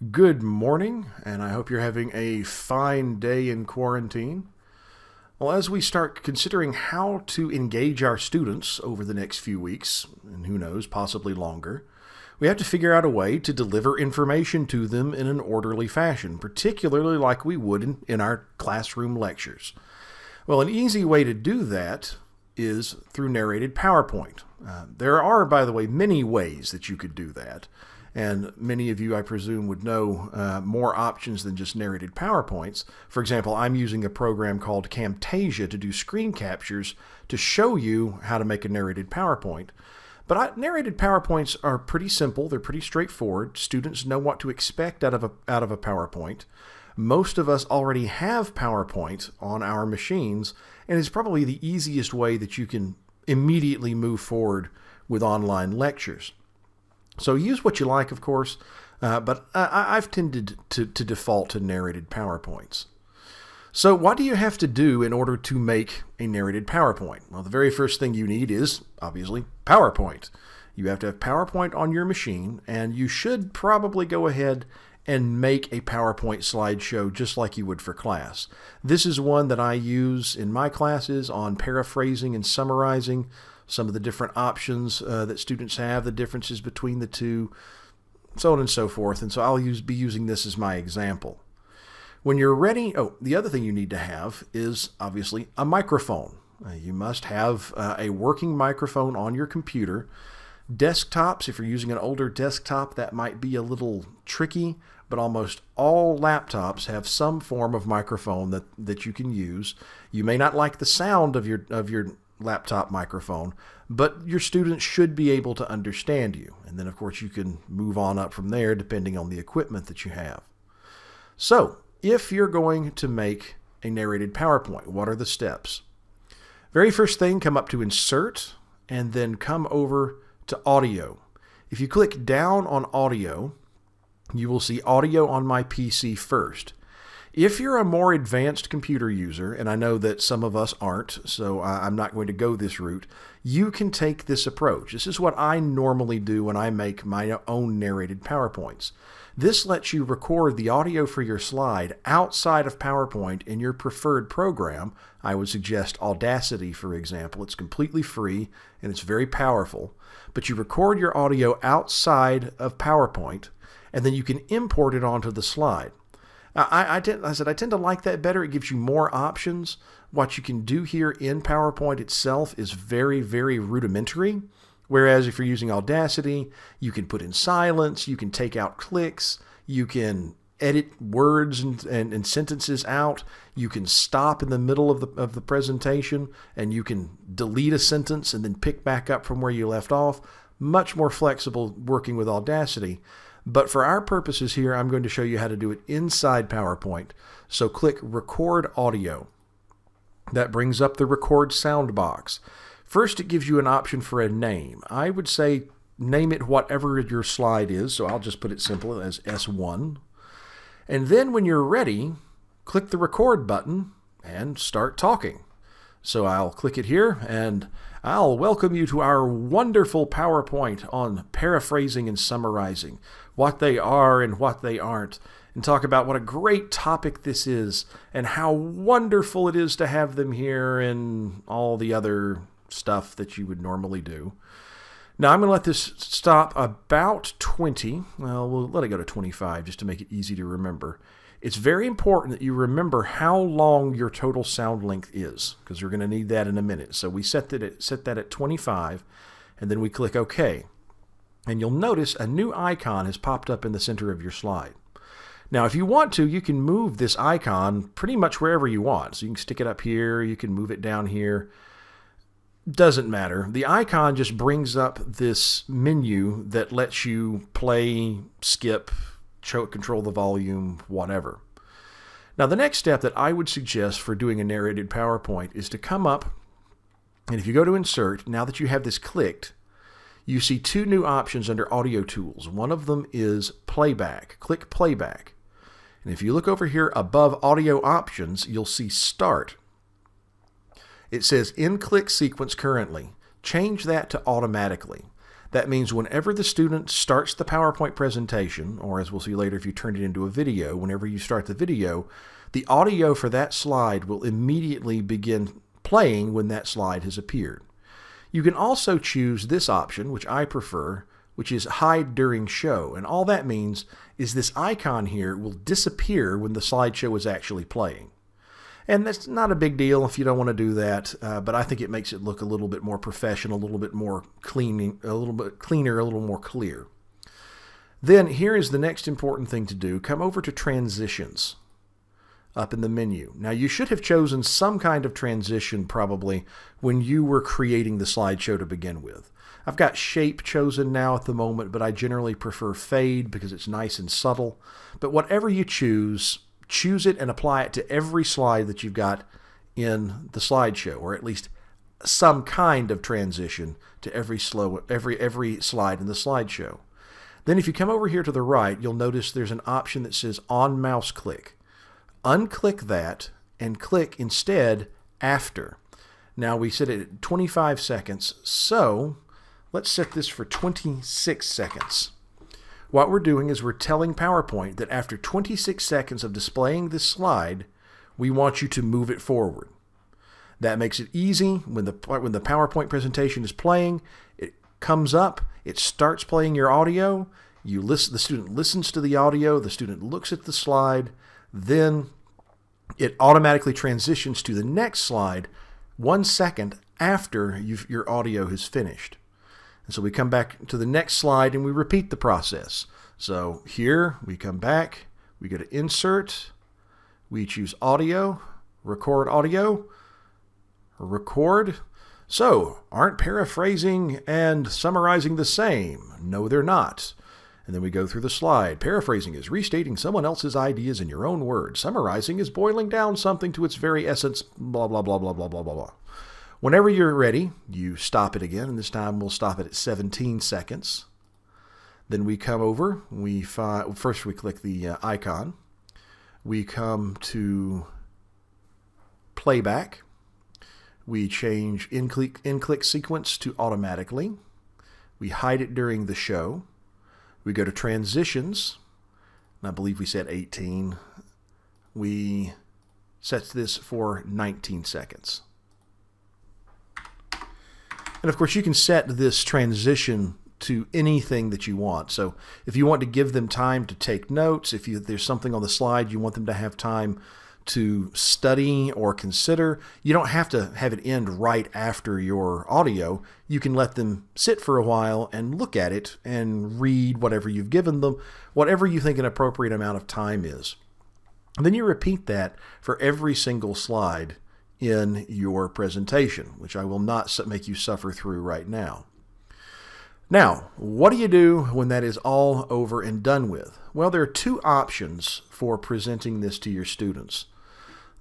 Good morning, and I hope you're having a fine day in quarantine. Well, as we start considering how to engage our students over the next few weeks, and who knows, possibly longer, we have to figure out a way to deliver information to them in an orderly fashion, particularly like we would in our classroom lectures. Well, an easy way to do that is through narrated PowerPoint. There are, by the way, many ways that you could do that. And many of you, I presume, would know more options than just narrated PowerPoints. For example, I'm using a program called Camtasia to do screen captures to show you how to make a narrated PowerPoint. But narrated PowerPoints are pretty simple. They're pretty straightforward. Students know what to expect out of a PowerPoint. Most of us already have PowerPoint on our machines, and it's probably the easiest way that you can immediately move forward with online lectures. So use what you like, of course, but I've tended to default to narrated PowerPoints. So what do you have to do in order to make a narrated PowerPoint? Well, the very first thing you need is, obviously, PowerPoint. You have to have PowerPoint on your machine, and you should probably go ahead and make a PowerPoint slideshow just like you would for class. This is one that I use in my classes on paraphrasing and summarizing some of the different options that students have, the differences between the two, so on and so forth. And so I'll be using this as my example. When you're ready, the other thing you need to have is obviously a microphone. You must have a working microphone on your computer. Desktops, if you're using an older desktop, that might be a little tricky, but almost all laptops have some form of microphone that you can use. You may not like the sound of your laptop microphone, but your students should be able to understand you. And then, of course, you can move on up from there depending on the equipment that you have. So, if you're going to make a narrated PowerPoint, what are the steps? Very first thing, come up to Insert, and then come over to Audio. If you click down on Audio, you will see Audio on my PC first. If you're a more advanced computer user, and I know that some of us aren't, so I'm not going to go this route, you can take this approach. This is what I normally do when I make my own narrated PowerPoints. This lets you record the audio for your slide outside of PowerPoint in your preferred program. I would suggest Audacity, for example. It's completely free and it's very powerful. But you record your audio outside of PowerPoint, and then you can import it onto the slide. I tend to like that better. It gives you more options. What you can do here in PowerPoint itself is very, very rudimentary. Whereas if you're using Audacity, you can put in silence, you can take out clicks, you can edit words and sentences out, you can stop in the middle of the presentation, and you can delete a sentence and then pick back up from where you left off. Much more flexible working with Audacity. But for our purposes here, I'm going to show you how to do it inside PowerPoint. So click Record Audio. That brings up the Record Sound box. First, it gives you an option for a name. I would say name it whatever your slide is, so I'll just put it simple as S1. And then when you're ready, click the Record button and start talking. So I'll click it here, and I'll welcome you to our wonderful PowerPoint on paraphrasing and summarizing, what they are and what they aren't, and talk about what a great topic this is and how wonderful it is to have them here and all the other stuff that you would normally do. Now I'm going to let this stop about 20. Well, we'll let it go to 25 just to make it easy to remember. It's very important that you remember how long your total sound length is, because you're going to need that in a minute. So we set that at 25, and then we click OK. And you'll notice a new icon has popped up in the center of your slide. Now, if you want to, you can move this icon pretty much wherever you want. So you can stick it up here, you can move it down here. Doesn't matter. The icon just brings up this menu that lets you play, skip, control the volume, whatever. Now, the next step that I would suggest for doing a narrated PowerPoint is to come up, and if you go to Insert, now that you have this clicked, you see two new options under Audio Tools. One of them is Playback. Click Playback. And if you look over here above Audio Options, you'll see Start. It says In Click Sequence Currently. Change that to Automatically. That means whenever the student starts the PowerPoint presentation, or as we'll see later if you turn it into a video, whenever you start the video, the audio for that slide will immediately begin playing when that slide has appeared. You can also choose this option, which I prefer, which is hide during show. And all that means is this icon here will disappear when the slideshow is actually playing. And that's not a big deal if you don't want to do that, but I think it makes it look a little bit more professional, a little bit more clean, a little bit cleaner, a little more clear. Then here is the next important thing to do. Come over to transitions up in the menu. Now you should have chosen some kind of transition probably when you were creating the slideshow to begin with. I've got shape chosen now at the moment, but I generally prefer fade because it's nice and subtle. But whatever you choose it and apply it to every slide that you've got in the slideshow, or at least some kind of transition to every slide in the slideshow. Then if you come over here to the right, you'll notice there's an option that says on mouse click. Unclick that and click instead after. Now we set it at 25 seconds, so let's set this for 26 seconds. What we're doing is we're telling PowerPoint that after 26 seconds of displaying this slide, we want you to move it forward. That makes it easy. When the PowerPoint presentation is playing, it comes up, it starts playing your audio, the student listens to the audio, the student looks at the slide, then it automatically transitions to the next slide 1 second after your audio has finished. And so we come back to the next slide and we repeat the process. So here we come back, we go to Insert, we choose Audio, Record Audio, Record. So, aren't paraphrasing and summarizing the same? No, they're not. And then we go through the slide. Paraphrasing is restating someone else's ideas in your own words. Summarizing is boiling down something to its very essence, blah, blah, blah, blah, blah, blah, blah, blah. Whenever you're ready, you stop it again, and this time we'll stop it at 17 seconds. Then we come over, first we click the icon. We come to playback. We change in-click sequence to automatically. We hide it during the show. We go to transitions, and I believe we said 18. We set this for 19 seconds. And of course, you can set this transition to anything that you want. So if you want to give them time to take notes, if there's something on the slide you want them to have time to study or consider, you don't have to have it end right after your audio. You can let them sit for a while and look at it and read whatever you've given them, whatever you think an appropriate amount of time is. And then you repeat that for every single slide in your presentation, which I will not make you suffer through right now. Now, what do you do when that is all over and done with? Well, there are two options for presenting this to your students.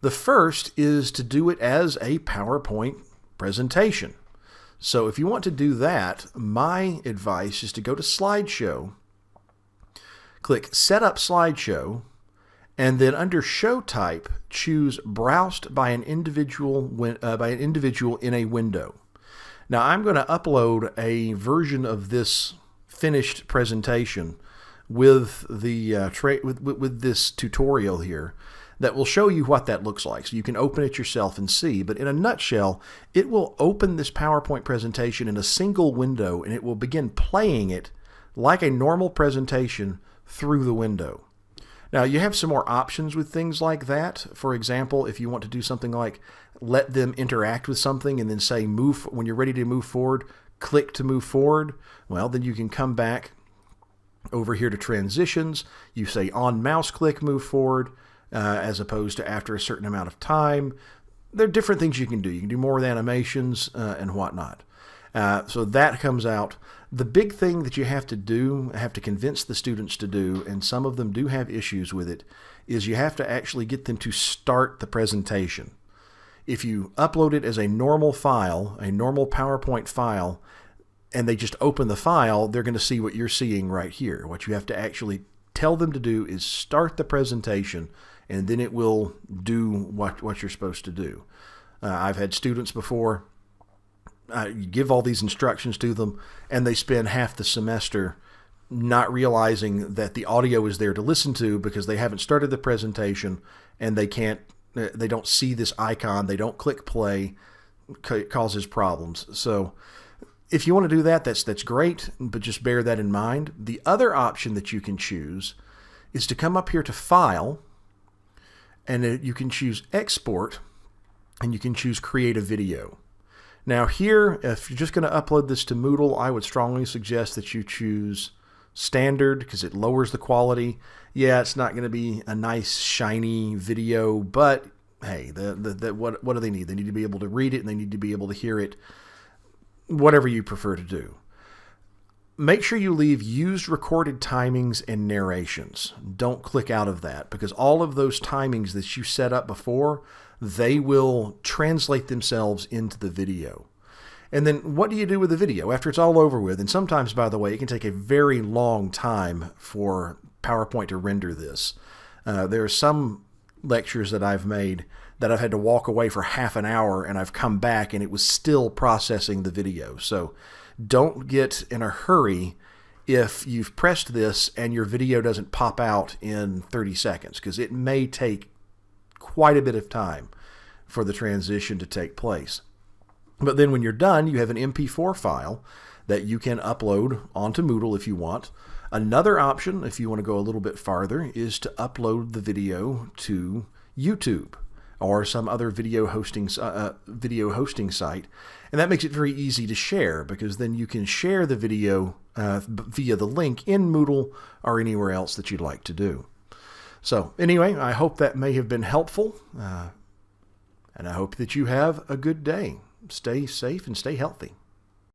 The first is to do it as a PowerPoint presentation. So if you want to do that, my advice is to go to Slideshow, click Set Up Slideshow, and then under Show Type, choose Browsed by an individual in a window. Now I'm going to upload a version of this finished presentation with the with this tutorial here that will show you what that looks like. So you can open it yourself and see. But in a nutshell, it will open this PowerPoint presentation in a single window, and it will begin playing it like a normal presentation through the window. Now, you have some more options with things like that. For example, if you want to do something like let them interact with something and then say move, when you're ready to move forward, click to move forward. Well, then you can come back over here to transitions. You say on mouse click, move forward, as opposed to after a certain amount of time. There are different things you can do. You can do more with animations and whatnot. So that comes out. The big thing that you have to convince the students to do, and some of them do have issues with it, is you have to actually get them to start the presentation. If you upload it as a normal file, a normal PowerPoint file, and they just open the file, they're going to see what you're seeing right here. What you have to actually tell them to do is start the presentation, and then it will do what you're supposed to do. I've had students before you give all these instructions to them, and they spend half the semester not realizing that the audio is there to listen to because they haven't started the presentation and they don't see this icon, they don't click play. It causes problems. So if you want to do that, that's great, but just bear that in mind. The other option that you can choose is to come up here to File, and you can choose Export, and you can choose Create a Video. Now here, if you're just going to upload this to Moodle, I would strongly suggest that you choose Standard because it lowers the quality. Yeah, it's not going to be a nice shiny video, but hey, what do they need? They need to be able to read it and they need to be able to hear it, whatever you prefer to do. Make sure you leave used recorded timings and narrations. Don't click out of that because all of those timings that you set up before, they will translate themselves into the video. And then what do you do with the video after it's all over with? And sometimes, by the way, it can take a very long time for PowerPoint to render this. There are some lectures that I've made that I've had to walk away for half an hour and I've come back and it was still processing the video. So don't get in a hurry if you've pressed this and your video doesn't pop out in 30 seconds because it may take quite a bit of time for the transition to take place. But then when you're done, you have an MP4 file that you can upload onto Moodle if you want. Another option, if you want to go a little bit farther, is to upload the video to YouTube or some other video hosting site. And that makes it very easy to share because then you can share the video via the link in Moodle or anywhere else that you'd like to do. So anyway, I hope that may have been helpful, and I hope that you have a good day. Stay safe and stay healthy.